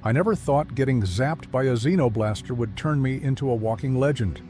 I never thought getting zapped by a xenoblaster would turn me into a walking legend.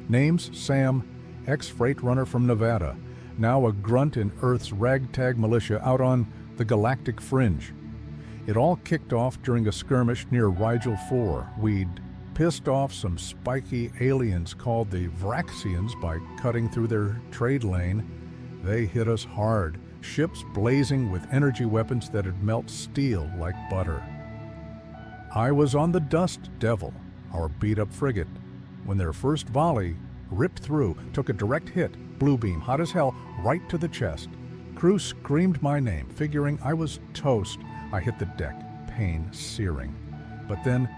Name's Sam, ex-freight runner from Nevada, now a grunt in Earth's ragtag militia out on the galactic fringe. It all kicked off during a skirmish near Rigel 4. We'd pissed off some spiky aliens called the Vraxians by cutting through their trade lane. They hit us hard, ships blazing with energy weapons that'd melt steel like butter. I was on the Dust Devil, our beat-up frigate, when their first volley ripped through, took a direct hit, blue beam, hot as hell, right to the chest. Crew screamed my name, figuring I was toast. I hit the deck, pain searing. But then,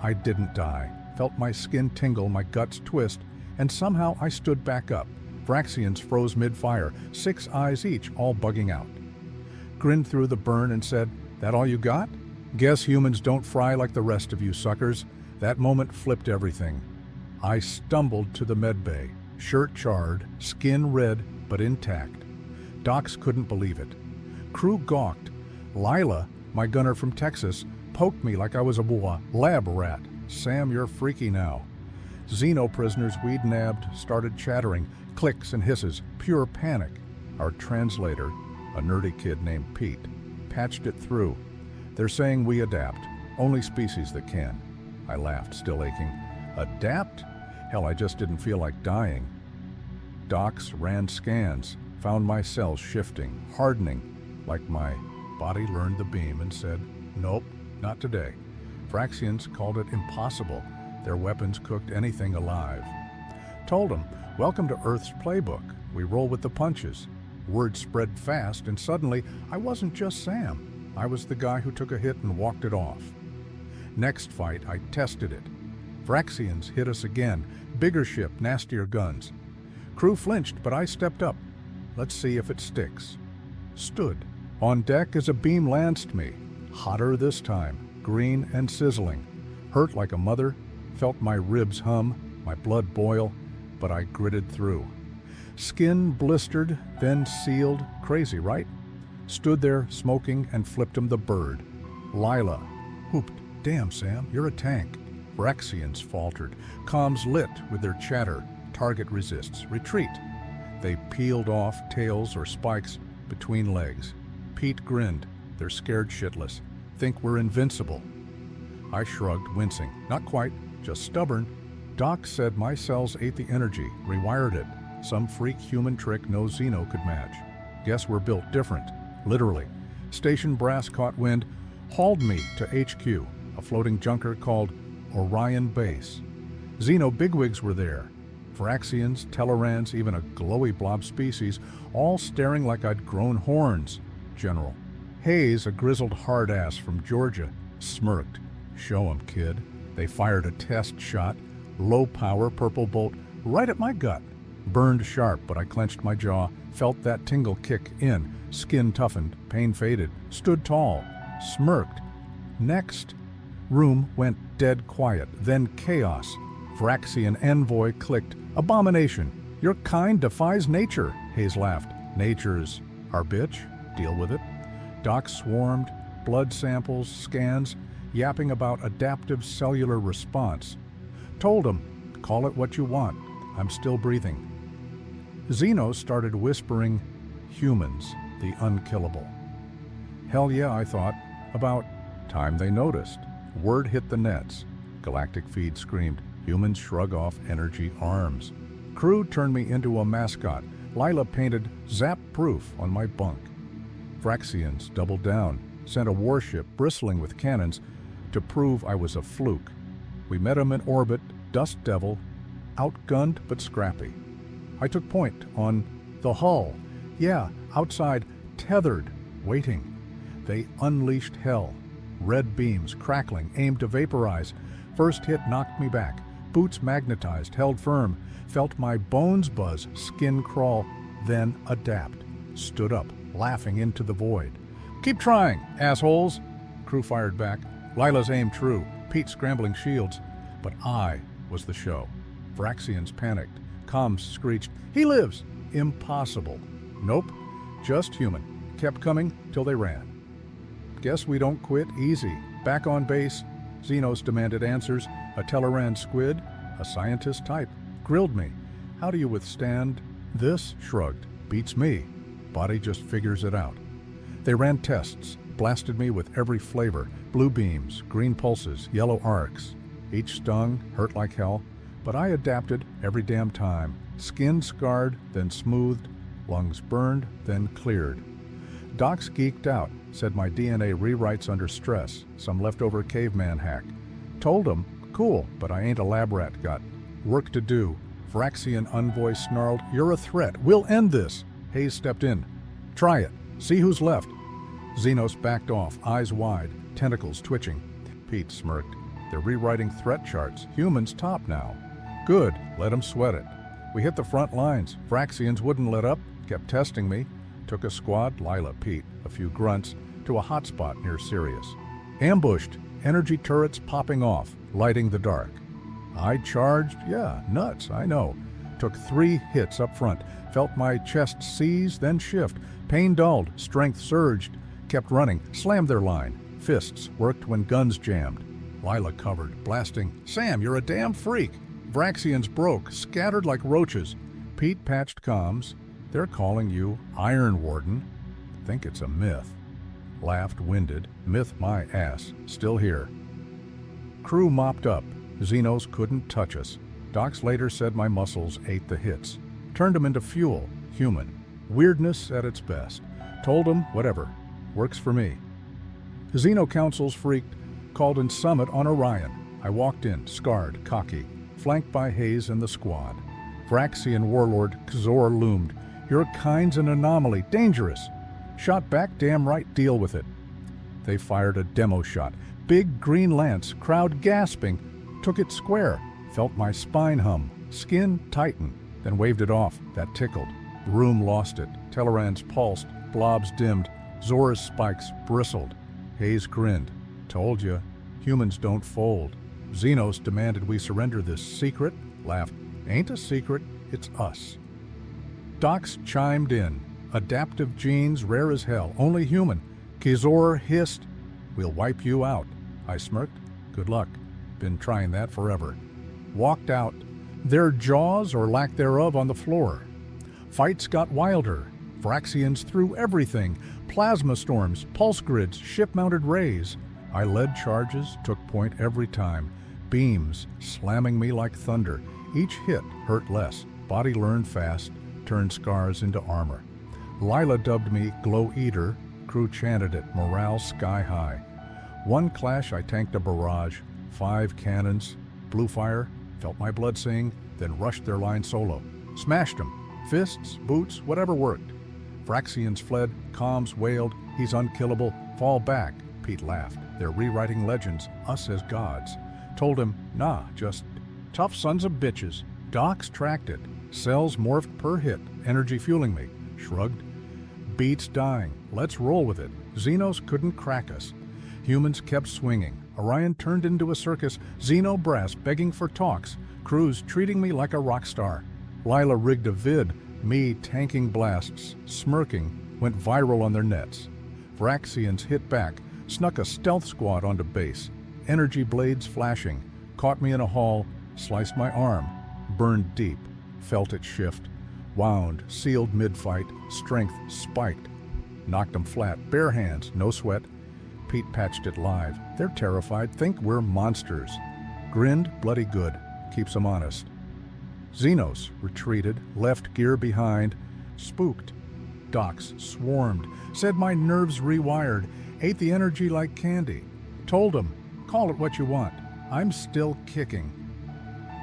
I didn't die. Felt my skin tingle, my guts twist, and somehow I stood back up. Vraxians froze mid-fire, 6 eyes each, all bugging out. Grinned through the burn and said, "That all you got? Guess humans don't fry like the rest of you suckers." That moment flipped everything. I stumbled to the medbay, shirt charred, skin red, but intact. Docs couldn't believe it. Crew gawked. Lila, my gunner from Texas, poked me like I was a lab rat. "Sam, you're freaky now." Xeno prisoners we'd nabbed started chattering, clicks and hisses, pure panic. Our translator, a nerdy kid named Pete, patched it through. "They're saying we adapt, only species that can." I laughed, still aching. Adapt? Hell, I just didn't feel like dying. Docs ran scans, found my cells shifting, hardening, like my body learned the beam and said, "Nope, not today." Vraxians called it impossible. Their weapons cooked anything alive. Told them, "Welcome to Earth's playbook. We roll with the punches." Word spread fast, and suddenly I wasn't just Sam. I was the guy who took a hit and walked it off. Next fight, I tested it. Vraxians hit us again, bigger ship, nastier guns. Crew flinched, but I stepped up. Let's see if it sticks. Stood. On deck as a beam lanced me. Hotter this time, green and sizzling. Hurt like a mother, felt my ribs hum, my blood boil, but I gritted through. Skin blistered, then sealed, crazy, right? Stood there smoking and flipped him the bird. Lila whooped, "Damn, Sam, you're a tank." Vraxians faltered, comms lit with their chatter. Target resists, retreat. They peeled off tails or spikes between legs. Pete grinned, "They're scared shitless, think we're invincible." I shrugged, wincing. Not quite, just stubborn. Doc said my cells ate the energy, rewired it. Some freak human trick no Xeno could match. Guess we're built different, literally. Station brass caught wind, hauled me to HQ, a floating junker called Orion Base. Xeno bigwigs were there. Vraxians, Tellarans, even a glowy blob species, all staring like I'd grown horns. General Hayes, a grizzled hard-ass from Georgia, smirked. "Show 'em, kid." They fired a test shot, low power purple bolt, right at my gut. Burned sharp, but I clenched my jaw, felt that tingle kick in, skin toughened, pain faded, stood tall, smirked. Next, room went dead quiet, then chaos. Vraxian envoy clicked. "Abomination, your kind defies nature," Hayes laughed. "Nature's our bitch, deal with it." Doc swarmed, blood samples, scans, yapping about adaptive cellular response. Told him, "Call it what you want, I'm still breathing." Xeno started whispering, "Humans, the unkillable." Hell yeah, I thought. About time they noticed. Word hit the nets. Galactic feed screamed, "Humans shrug off energy arms." Crew turned me into a mascot. Lila painted "Zap-proof" on my bunk. Vraxians doubled down, sent a warship bristling with cannons to prove I was a fluke. We met him in orbit, Dust Devil, outgunned but scrappy. I took point on the hull. Yeah, outside, tethered, waiting. They unleashed hell. Red beams, crackling, aimed to vaporize. First hit knocked me back. Boots magnetized, held firm. Felt my bones buzz, skin crawl, then adapt. Stood up, laughing into the void. "Keep trying, assholes!" Crew fired back. Lila's aim true, Pete scrambling shields. But I was the show. Vraxians panicked. Comms screeched, "He lives!" Impossible. Nope, just human. Kept coming till they ran. Guess we don't quit easy. Back on base, Xenos demanded answers. A Teleran squid, a scientist type, grilled me. How do you withstand this? Shrugged. Beats me. Body just figures it out. They ran tests, blasted me with every flavor. Blue beams, green pulses, yellow arcs. Each stung, hurt like hell, but I adapted every damn time. Skin scarred, then smoothed, lungs burned, then cleared. Docs geeked out, said my DNA rewrites under stress, some leftover caveman hack. Told them, cool, but I ain't a lab rat gut. Work to do. Vraxian envoy snarled, you're a threat, we'll end this. Hayes stepped in. Try it, see who's left. Xenos backed off, eyes wide, tentacles twitching. Pete smirked. They're rewriting threat charts, humans top now. Good, let them sweat it. We hit the front lines, Vraxians wouldn't let up, kept testing me. Took a squad, Lila, Pete, a few grunts, to a hotspot near Sirius. Ambushed, energy turrets popping off, lighting the dark. I charged, yeah, nuts, I know. Took 3 hits up front, felt my chest seize, then shift. Pain dulled, strength surged, kept running, slammed their line. Fists worked when guns jammed. Lila covered, blasting, Sam, you're a damn freak. Vraxians broke, scattered like roaches. Pete patched comms. They're calling you Iron Warden. Think it's a myth. Laughed, winded. Myth my ass. Still here. Crew mopped up. Xenos couldn't touch us. Docs later said my muscles ate the hits. Turned them into fuel. Human. Weirdness at its best. Told them, whatever. Works for me. Xeno councils freaked. Called in summit on Orion. I walked in, scarred, cocky. Flanked by Hayes and the squad. Vraxian warlord Xor loomed. Your kind's an anomaly, dangerous. Shot back, damn right, deal with it. They fired a demo shot. Big green lance, crowd gasping. Took it square. Felt my spine hum. Skin tighten. Then waved it off. That tickled. Room lost it. Telerans pulsed. Blobs dimmed. Zora's spikes bristled. Hayes grinned. Told you, humans don't fold. Xenos demanded we surrender this secret. Laughed. Ain't a secret, it's us. Docs chimed in. Adaptive genes, rare as hell, only human. Kizor hissed, we'll wipe you out. I smirked, good luck. Been trying that forever. Walked out, their jaws or lack thereof on the floor. Fights got wilder. Vraxians threw everything. Plasma storms, pulse grids, ship-mounted rays. I led charges, took point every time. Beams slamming me like thunder. Each hit hurt less. Body learned fast. Turned scars into armor. Lila dubbed me Glow Eater. Crew chanted it, morale sky high. One clash I tanked a barrage. 5 cannons. Blue fire, felt my blood sing, then rushed their line solo. Smashed them. Fists, boots, whatever worked. Vraxians fled, comms wailed, he's unkillable, fall back. Pete laughed. They're rewriting legends, us as gods. Told him, nah, just tough sons of bitches. Docs tracked it. Cells morphed per hit, energy fueling me. Shrugged. Beats dying. Let's roll with it. Xenos couldn't crack us. Humans kept swinging. Orion turned into a circus. Xeno brass begging for talks. Crews treating me like a rock star. Lila rigged a vid. Me tanking blasts, smirking, went viral on their nets. Vraxians hit back, snuck a stealth squad onto base. Energy blades flashing. Caught me in a hall, sliced my arm. Burned deep. Felt it shift. Wound, sealed mid-fight, strength spiked. Knocked them flat, bare hands, no sweat. Pete patched it live. They're terrified, think we're monsters. Grinned, bloody good, keeps them honest. Xenos retreated, left gear behind, spooked. Docs swarmed, said my nerves rewired, ate the energy like candy. Told them, call it what you want, I'm still kicking.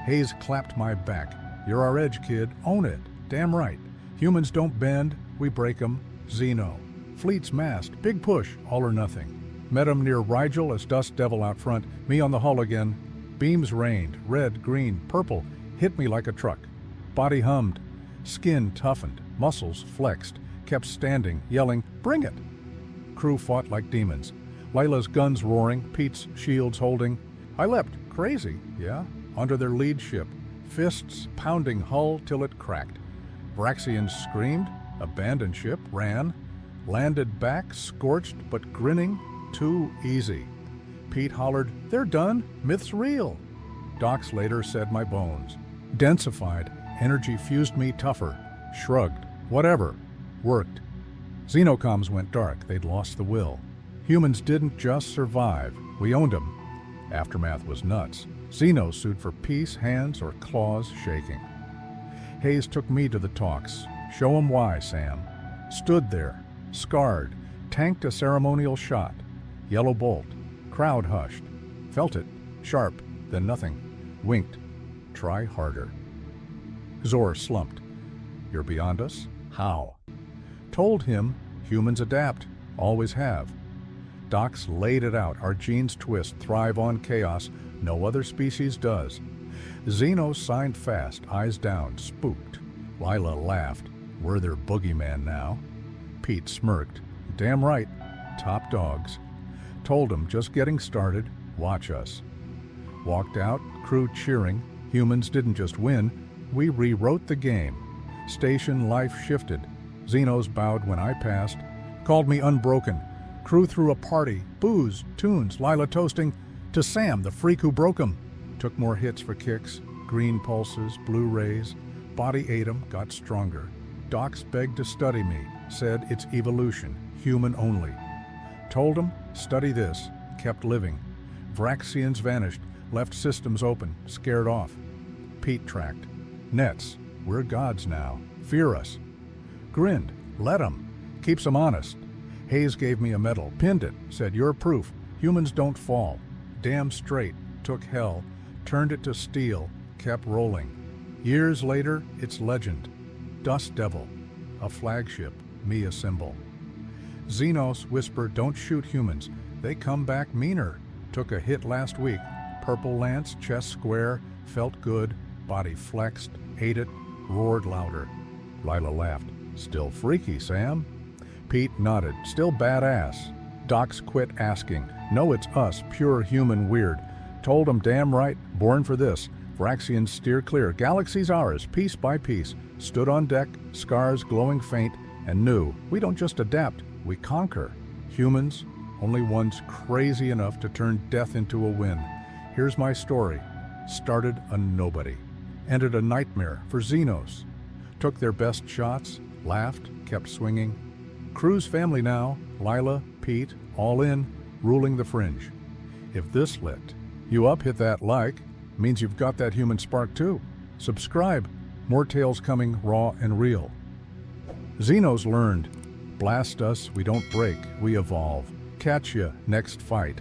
Hayes clapped my back. You're our edge, kid. Own it. Damn right. Humans don't bend. We break 'em. Xeno. Fleet's massed. Big push. All or nothing. Met 'em near Rigel as Dust Devil out front. Me on the hull again. Beams rained. Red, green, purple. Hit me like a truck. Body hummed. Skin toughened. Muscles flexed. Kept standing, yelling, bring it. Crew fought like demons. Lila's guns roaring. Pete's shields holding. I leapt. Crazy. Yeah. Onto their lead ship. Fists pounding hull till it cracked. Vraxians screamed, abandoned ship, ran, landed back, scorched but grinning, too easy. Pete hollered, "They're done. Myth's real." Docs later said my bones. Densified, energy fused me tougher. Shrugged. Whatever. Worked. Xenocoms went dark. They'd lost the will. Humans didn't just survive. We owned them. Aftermath was nuts. Xeno sued for peace, hands or claws shaking. Hayes took me to the talks. Show 'em why, Sam. Stood there, scarred, tanked a ceremonial shot. Yellow bolt. Crowd hushed. Felt it. Sharp. Then nothing. Winked. Try harder. Zor slumped. You're beyond us? How? Told him humans adapt. Always have. Docs laid it out. Our genes twist, thrive on chaos. No other species does. Xeno signed fast, eyes down, spooked. Lila laughed. We're their boogeyman now. Pete smirked. Damn right. Top dogs. Told him just getting started. Watch us. Walked out, crew cheering. Humans didn't just win. We rewrote the game. Station life shifted. Xenos bowed when I passed. Called me unbroken. Crew threw a party. Booze, tunes, Lila toasting. To Sam, the freak who broke 'em. Took more hits for kicks. Green pulses, blue rays. Body ate 'em, got stronger. Docs begged to study me. Said it's evolution, human only. Told 'em, study this. Kept living. Vraxians vanished. Left systems open, scared off. Pete tracked. Nets. We're gods now. Fear us. Grinned. Let 'em. Keeps 'em honest. Hayes gave me a medal. Pinned it. Said, you're proof. Humans don't fall. Damn straight. Took hell. Turned it to steel. Kept rolling. Years later, it's legend. Dust Devil. A flagship. Me a symbol. Xenos whisper, don't shoot humans. They come back meaner. Took a hit last week. Purple lance, chest square. Felt good. Body flexed. Ate it. Roared louder. Lila laughed. Still freaky, Sam? Pete nodded. Still badass. Docs quit asking. No, it's us, pure human weird. Told 'em damn right, born for this. Vraxians steer clear. Galaxy's ours, piece by piece. Stood on deck, scars glowing faint, and knew we don't just adapt, we conquer. Humans, only ones crazy enough to turn death into a win. Here's my story. Started a nobody. Ended a nightmare for Xenos. Took their best shots, laughed, kept swinging. Crew's family now, Lila, Pete, all in, ruling the fringe. If this lit you up, hit that like. Means you've got that human spark too. Subscribe. More tales coming raw and real. Xenos learned. Blast us, we don't break, we evolve. Catch ya next fight.